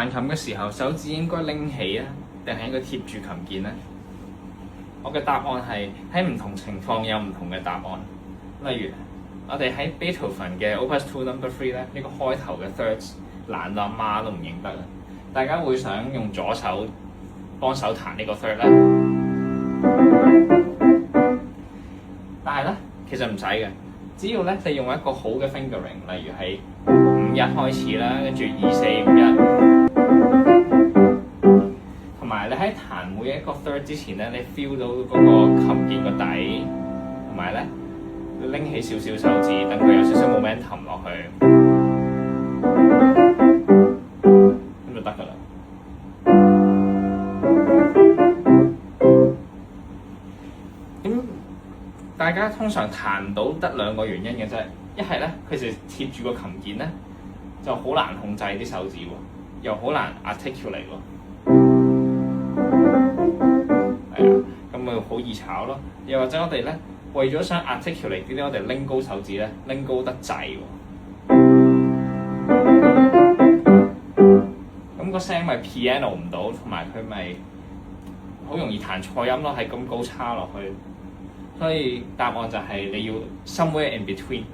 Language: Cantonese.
彈琴嘅時候，手指應該拎起啊，定係應該貼住琴鍵呢？我嘅答案係喺唔同情況有唔同嘅答案。例如，我哋喺 Beethoven 嘅 Opus 2 No. 3咧，呢個開頭嘅 thirds 難到阿媽都唔認得啊！大家會想用左手幫手彈呢個 third 咧，但係咧其實唔使嘅，只要咧你用一個好嘅 fingering， 例如係5-1開始啦，跟住2-4-5-1，同埋你喺彈每一個 third 之前咧，你 feel 到嗰個琴鍵個底，同埋咧拎起少少手指，等佢有少少 momentum 落去，咁就得㗎啦。咁大家通常彈唔到得兩個原因嘅啫，一係咧佢就貼住個琴鍵咧，就好難控制啲手指喎，又好難 articulate 喎，係啊，咁咪好易炒咯。又或者我哋咧為咗想 articulate 啲咧，我哋拎高手指咧，拎高得滯喎，咁個聲咪 piano 唔到，同埋佢咪好容易彈錯音咯，係咁高叉落去。所以答案就係你要 somewhere in between。